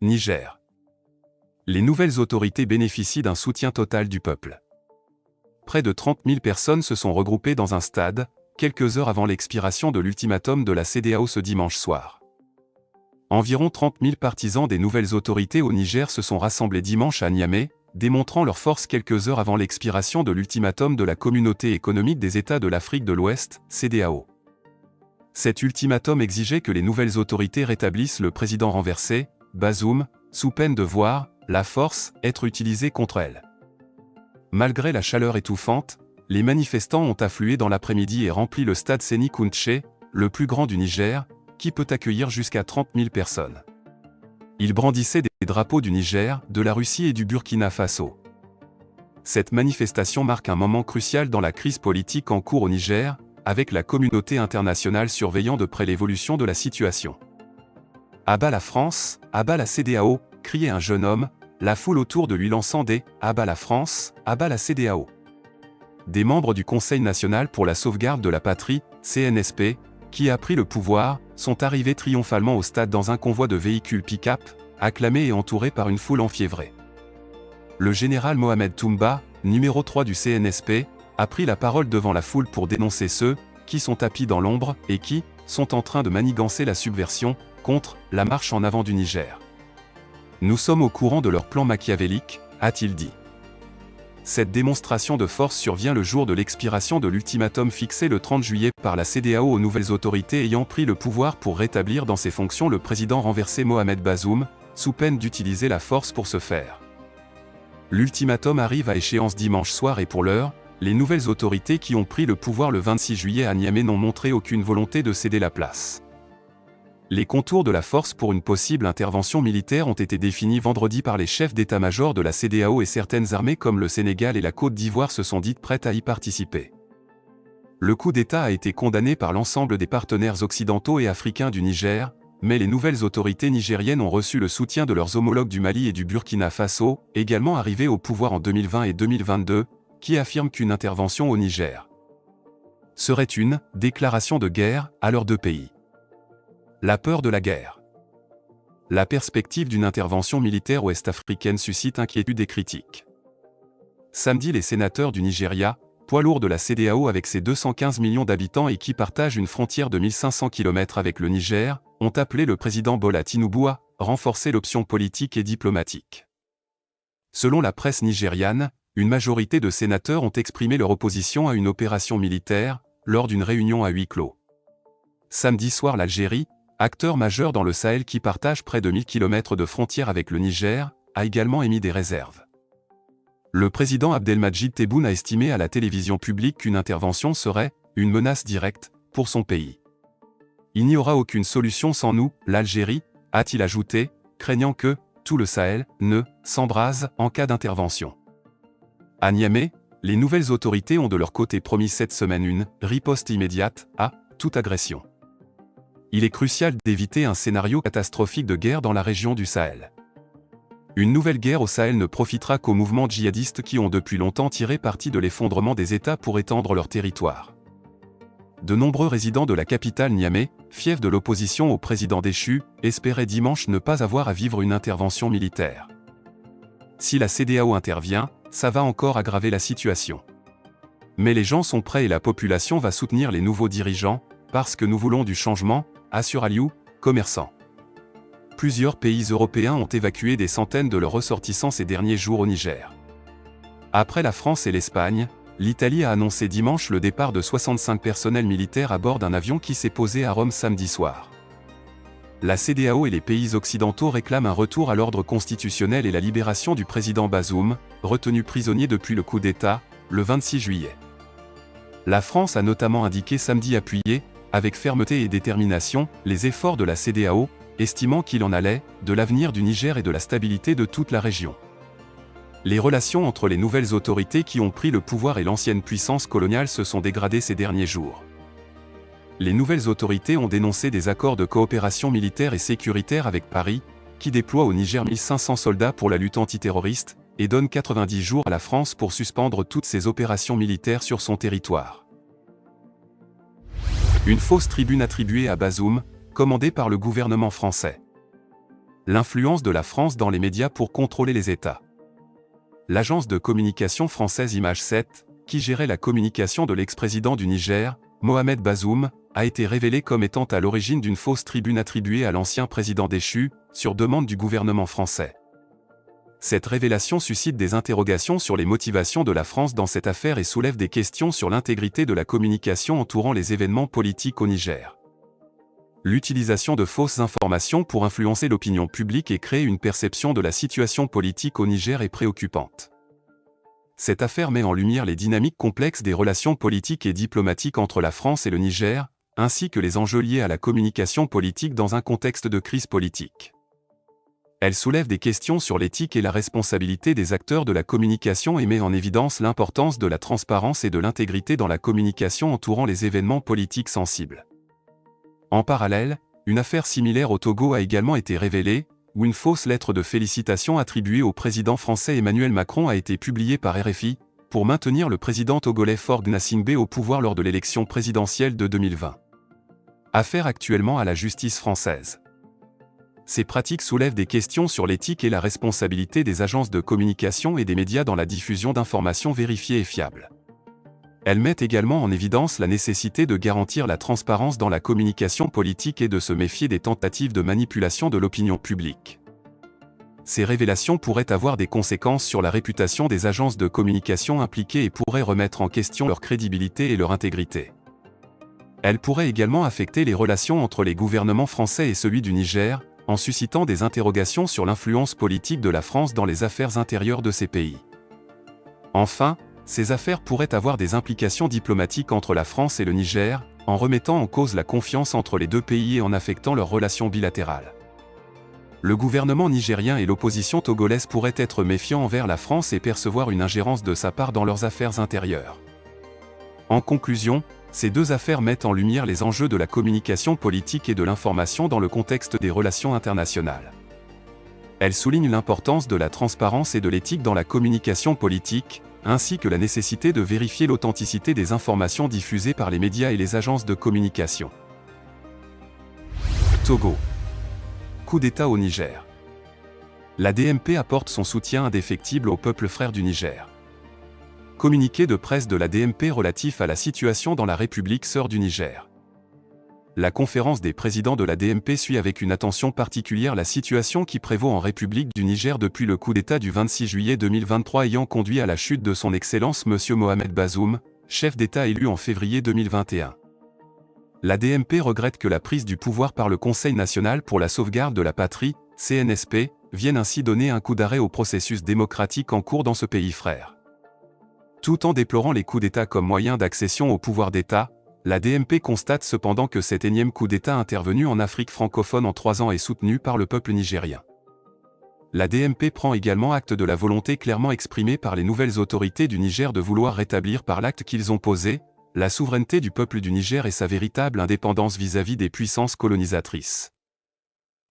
Niger. Les nouvelles autorités bénéficient d'un soutien total du peuple. Près de 30 000 personnes se sont regroupées dans un stade, quelques heures avant l'expiration de l'ultimatum de la CEDEAO ce dimanche soir. Environ 30 000 partisans des nouvelles autorités au Niger se sont rassemblés dimanche à Niamey, démontrant leur force quelques heures avant l'expiration de l'ultimatum de la Communauté économique des États de l'Afrique de l'Ouest, CEDEAO. Cet ultimatum exigeait que les nouvelles autorités rétablissent le président renversé, Bazoum, sous peine de voir la force être utilisée contre elle. Malgré la chaleur étouffante, les manifestants ont afflué dans l'après-midi et rempli le stade Séni Kountché, le plus grand du Niger, qui peut accueillir jusqu'à 30 000 personnes. Ils brandissaient des drapeaux du Niger, de la Russie et du Burkina Faso. Cette manifestation marque un moment crucial dans la crise politique en cours au Niger, avec la communauté internationale surveillant de près l'évolution de la situation. À bas la France, à bas la CEDEAO, criait un jeune homme, la foule autour de lui lançant des « à bas la France, à bas la CEDEAO ». Des membres du Conseil national pour la sauvegarde de la patrie, CNSP, qui a pris le pouvoir, sont arrivés triomphalement au stade dans un convoi de véhicules pick-up, acclamés et entourés par une foule enfiévrée. Le général Mohamed Toumba, numéro 3 du CNSP, a pris la parole devant la foule pour dénoncer ceux qui sont tapis dans l'ombre et qui sont en train de manigancer la subversion contre la marche en avant du Niger. Nous sommes au courant de leur plan machiavélique, a-t-il dit. Cette démonstration de force survient le jour de l'expiration de l'ultimatum fixé le 30 juillet par la CEDEAO aux nouvelles autorités ayant pris le pouvoir pour rétablir dans ses fonctions le président renversé Mohamed Bazoum, sous peine d'utiliser la force pour ce faire. L'ultimatum arrive à échéance dimanche soir et pour l'heure, les nouvelles autorités qui ont pris le pouvoir le 26 juillet à Niamey n'ont montré aucune volonté de céder la place. Les contours de la force pour une possible intervention militaire ont été définis vendredi par les chefs d'état-major de la CEDEAO et certaines armées comme le Sénégal et la Côte d'Ivoire se sont dites prêtes à y participer. Le coup d'État a été condamné par l'ensemble des partenaires occidentaux et africains du Niger, mais les nouvelles autorités nigériennes ont reçu le soutien de leurs homologues du Mali et du Burkina Faso, également arrivés au pouvoir en 2020 et 2022, qui affirment qu'une intervention au Niger serait une déclaration de guerre à leurs deux pays. La peur de la guerre. La perspective d'une intervention militaire ouest-africaine suscite inquiétude et critiques. Samedi, les sénateurs du Nigeria, poids lourd de la CEDEAO avec ses 215 millions d'habitants et qui partagent une frontière de 1500 km avec le Niger, ont appelé le président Bola Tinubu à renforcer l'option politique et diplomatique. Selon la presse nigériane, une majorité de sénateurs ont exprimé leur opposition à une opération militaire, lors d'une réunion à huis clos. Samedi soir, l'Algérie, acteur majeur dans le Sahel qui partage près de 1000 km de frontière avec le Niger, a également émis des réserves. Le président Abdelmadjid Tebboune a estimé à la télévision publique qu'une intervention serait une menace directe pour son pays. Il n'y aura aucune solution sans nous, l'Algérie, a-t-il ajouté, craignant que tout le Sahel ne s'embrase en cas d'intervention. À Niamey, les nouvelles autorités ont de leur côté promis cette semaine une riposte immédiate à toute agression. Il est crucial d'éviter un scénario catastrophique de guerre dans la région du Sahel. Une nouvelle guerre au Sahel ne profitera qu'aux mouvements djihadistes qui ont depuis longtemps tiré parti de l'effondrement des États pour étendre leur territoire. De nombreux résidents de la capitale Niamey, fiefs de l'opposition au président déchu, espéraient dimanche ne pas avoir à vivre une intervention militaire. Si la CEDEAO intervient, ça va encore aggraver la situation. Mais les gens sont prêts et la population va soutenir les nouveaux dirigeants, parce que nous voulons du changement, assure Aliou, commerçant. Plusieurs pays européens ont évacué des centaines de leurs ressortissants ces derniers jours au Niger. Après la France et l'Espagne, l'Italie a annoncé dimanche le départ de 65 personnels militaires à bord d'un avion qui s'est posé à Rome samedi soir. La CEDEAO et les pays occidentaux réclament un retour à l'ordre constitutionnel et la libération du président Bazoum, retenu prisonnier depuis le coup d'État, le 26 juillet. La France a notamment indiqué samedi appuyer, avec fermeté et détermination, les efforts de la CEDEAO, estimant qu'il en allait de l'avenir du Niger et de la stabilité de toute la région. Les relations entre les nouvelles autorités qui ont pris le pouvoir et l'ancienne puissance coloniale se sont dégradées ces derniers jours. Les nouvelles autorités ont dénoncé des accords de coopération militaire et sécuritaire avec Paris, qui déploie au Niger 1500 soldats pour la lutte antiterroriste, et donne 90 jours à la France pour suspendre toutes ses opérations militaires sur son territoire. Une fausse tribune attribuée à Bazoum, commandée par le gouvernement français. L'influence de la France dans les médias pour contrôler les États. L'agence de communication française Image 7, qui gérait la communication de l'ex-président du Niger, Mohamed Bazoum, a été révélée comme étant à l'origine d'une fausse tribune attribuée à l'ancien président déchu, sur demande du gouvernement français. Cette révélation suscite des interrogations sur les motivations de la France dans cette affaire et soulève des questions sur l'intégrité de la communication entourant les événements politiques au Niger. L'utilisation de fausses informations pour influencer l'opinion publique et créer une perception de la situation politique au Niger est préoccupante. Cette affaire met en lumière les dynamiques complexes des relations politiques et diplomatiques entre la France et le Niger, ainsi que les enjeux liés à la communication politique dans un contexte de crise politique. Elle soulève des questions sur l'éthique et la responsabilité des acteurs de la communication et met en évidence l'importance de la transparence et de l'intégrité dans la communication entourant les événements politiques sensibles. En parallèle, une affaire similaire au Togo a également été révélée, où une fausse lettre de félicitations attribuée au président français Emmanuel Macron a été publiée par RFI, pour maintenir le président togolais Faure Gnassingbé au pouvoir lors de l'élection présidentielle de 2020. Affaire actuellement à la justice française. Ces pratiques soulèvent des questions sur l'éthique et la responsabilité des agences de communication et des médias dans la diffusion d'informations vérifiées et fiables. Elles mettent également en évidence la nécessité de garantir la transparence dans la communication politique et de se méfier des tentatives de manipulation de l'opinion publique. Ces révélations pourraient avoir des conséquences sur la réputation des agences de communication impliquées et pourraient remettre en question leur crédibilité et leur intégrité. Elles pourraient également affecter les relations entre les gouvernements français et celui du Niger, en suscitant des interrogations sur l'influence politique de la France dans les affaires intérieures de ces pays. Enfin, ces affaires pourraient avoir des implications diplomatiques entre la France et le Niger, en remettant en cause la confiance entre les deux pays et en affectant leurs relations bilatérales. Le gouvernement nigérien et l'opposition togolaise pourraient être méfiants envers la France et percevoir une ingérence de sa part dans leurs affaires intérieures. En conclusion, ces deux affaires mettent en lumière les enjeux de la communication politique et de l'information dans le contexte des relations internationales. Elles soulignent l'importance de la transparence et de l'éthique dans la communication politique, ainsi que la nécessité de vérifier l'authenticité des informations diffusées par les médias et les agences de communication. Togo. Coup d'État au Niger. La DMP apporte son soutien indéfectible au peuple frère du Niger. Communiqué de presse de la DMP relatif à la situation dans la République sœur du Niger. La conférence des présidents de la DMP suit avec une attention particulière la situation qui prévaut en République du Niger depuis le coup d'État du 26 juillet 2023 ayant conduit à la chute de son Excellence M. Mohamed Bazoum, chef d'État élu en février 2021. La DMP regrette que la prise du pouvoir par le Conseil national pour la sauvegarde de la patrie, CNSP, vienne ainsi donner un coup d'arrêt au processus démocratique en cours dans ce pays frère. Tout en déplorant les coups d'État comme moyen d'accession au pouvoir d'État, la DMP constate cependant que cet énième coup d'État intervenu en Afrique francophone en 3 ans est soutenu par le peuple nigérien. La DMP prend également acte de la volonté clairement exprimée par les nouvelles autorités du Niger de vouloir rétablir par l'acte qu'ils ont posé, la souveraineté du peuple du Niger et sa véritable indépendance vis-à-vis des puissances colonisatrices.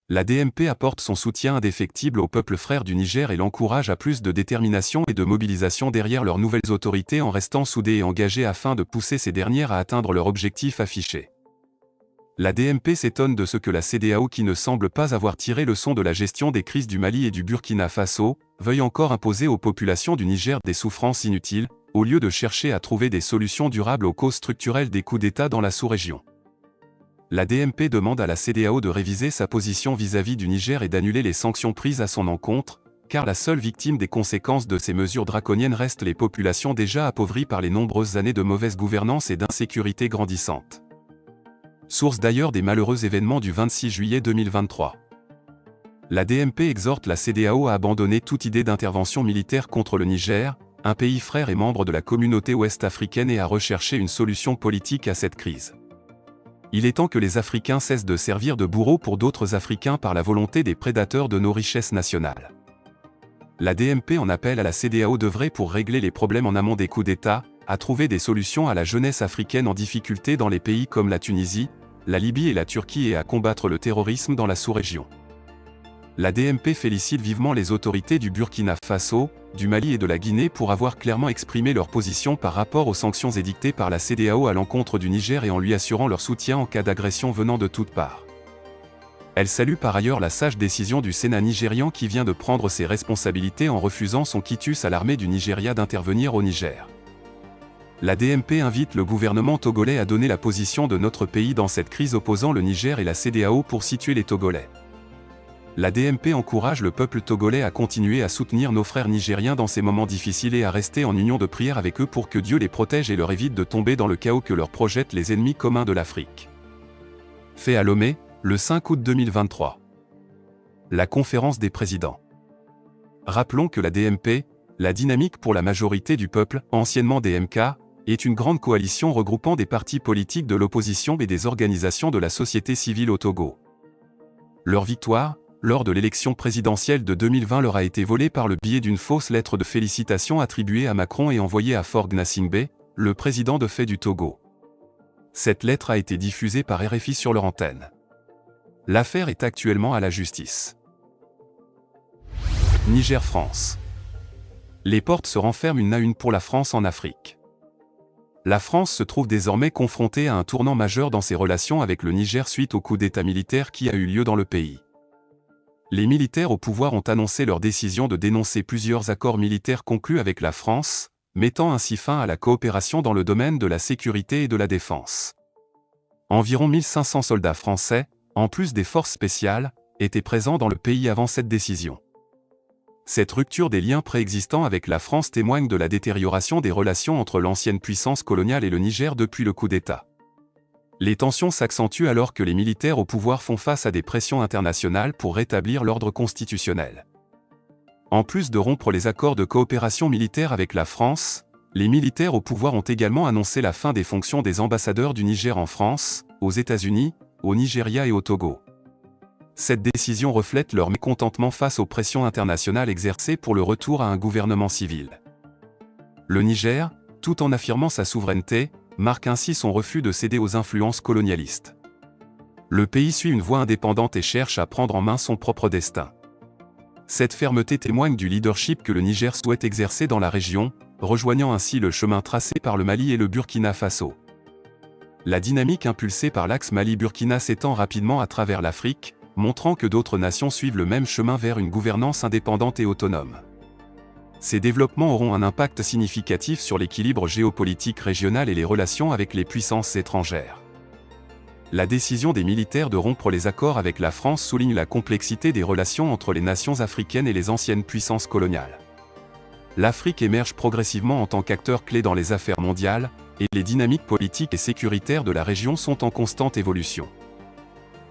La DMP apporte son soutien indéfectible au peuple frère du Niger et l'encourage à plus de détermination et de mobilisation derrière leurs nouvelles autorités en restant soudés et engagés afin de pousser ces dernières à atteindre leur objectif affiché. La DMP s'étonne de ce que la CEDEAO, qui ne semble pas avoir tiré leçon de la gestion des crises du Mali et du Burkina Faso, veuille encore imposer aux populations du Niger des souffrances inutiles, au lieu de chercher à trouver des solutions durables aux causes structurelles des coups d'État dans la sous-région. La DMP demande à la CEDEAO de réviser sa position vis-à-vis du Niger et d'annuler les sanctions prises à son encontre, car la seule victime des conséquences de ces mesures draconiennes reste les populations déjà appauvries par les nombreuses années de mauvaise gouvernance et d'insécurité grandissante. Source d'ailleurs des malheureux événements du 26 juillet 2023. La DMP exhorte la CEDEAO à abandonner toute idée d'intervention militaire contre le Niger, un pays frère et membre de la communauté ouest-africaine, et à rechercher une solution politique à cette crise. Il est temps que les Africains cessent de servir de bourreaux pour d'autres Africains par la volonté des prédateurs de nos richesses nationales. La DMP en appelle à la CEDEAO d'œuvrer pour régler les problèmes en amont des coups d'État, à trouver des solutions à la jeunesse africaine en difficulté dans les pays comme la Tunisie, la Libye et la Turquie et à combattre le terrorisme dans la sous-région. La DMP félicite vivement les autorités du Burkina Faso, du Mali et de la Guinée pour avoir clairement exprimé leur position par rapport aux sanctions édictées par la CEDEAO à l'encontre du Niger et en lui assurant leur soutien en cas d'agression venant de toutes parts. Elle salue par ailleurs la sage décision du Sénat nigérian qui vient de prendre ses responsabilités en refusant son quitus à l'armée du Nigeria d'intervenir au Niger. La DMP invite le gouvernement togolais à donner la position de notre pays dans cette crise opposant le Niger et la CEDEAO pour situer les Togolais. La DMP encourage le peuple togolais à continuer à soutenir nos frères nigériens dans ces moments difficiles et à rester en union de prière avec eux pour que Dieu les protège et leur évite de tomber dans le chaos que leur projettent les ennemis communs de l'Afrique. Fait à Lomé, le 5 août 2023. La conférence des présidents. Rappelons que la DMP, la Dynamique pour la majorité du peuple, anciennement DMK, est une grande coalition regroupant des partis politiques de l'opposition et des organisations de la société civile au Togo. Leur victoire, lors de l'élection présidentielle de 2020 leur a été volée par le biais d'une fausse lettre de félicitations attribuée à Macron et envoyée à Faure Gnassingbé, le président de fait du Togo. Cette lettre a été diffusée par RFI sur leur antenne. L'affaire est actuellement à la justice. Niger-France. Les portes se referment une à une pour la France en Afrique. La France se trouve désormais confrontée à un tournant majeur dans ses relations avec le Niger suite au coup d'État militaire qui a eu lieu dans le pays. Les militaires au pouvoir ont annoncé leur décision de dénoncer plusieurs accords militaires conclus avec la France, mettant ainsi fin à la coopération dans le domaine de la sécurité et de la défense. Environ 1500 soldats français, en plus des forces spéciales, étaient présents dans le pays avant cette décision. Cette rupture des liens préexistants avec la France témoigne de la détérioration des relations entre l'ancienne puissance coloniale et le Niger depuis le coup d'État. Les tensions s'accentuent alors que les militaires au pouvoir font face à des pressions internationales pour rétablir l'ordre constitutionnel. En plus de rompre les accords de coopération militaire avec la France, les militaires au pouvoir ont également annoncé la fin des fonctions des ambassadeurs du Niger en France, aux États-Unis, au Nigeria et au Togo. Cette décision reflète leur mécontentement face aux pressions internationales exercées pour le retour à un gouvernement civil. Le Niger, tout en affirmant sa souveraineté, marque ainsi son refus de céder aux influences colonialistes. Le pays suit une voie indépendante et cherche à prendre en main son propre destin. Cette fermeté témoigne du leadership que le Niger souhaite exercer dans la région, rejoignant ainsi le chemin tracé par le Mali et le Burkina Faso. La dynamique impulsée par l'axe Mali-Burkina s'étend rapidement à travers l'Afrique, montrant que d'autres nations suivent le même chemin vers une gouvernance indépendante et autonome. Ces développements auront un impact significatif sur l'équilibre géopolitique régional et les relations avec les puissances étrangères. La décision des militaires de rompre les accords avec la France souligne la complexité des relations entre les nations africaines et les anciennes puissances coloniales. L'Afrique émerge progressivement en tant qu'acteur clé dans les affaires mondiales, et les dynamiques politiques et sécuritaires de la région sont en constante évolution.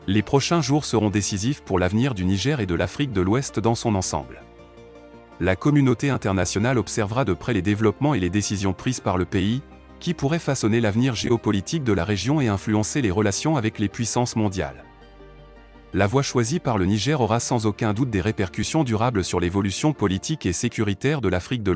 Les prochains jours seront décisifs pour l'avenir du Niger et de l'Afrique de l'Ouest dans son ensemble. La communauté internationale observera de près les développements et les décisions prises par le pays, qui pourraient façonner l'avenir géopolitique de la région et influencer les relations avec les puissances mondiales. La voie choisie par le Niger aura sans aucun doute des répercussions durables sur l'évolution politique et sécuritaire de l'Afrique de l'Ouest.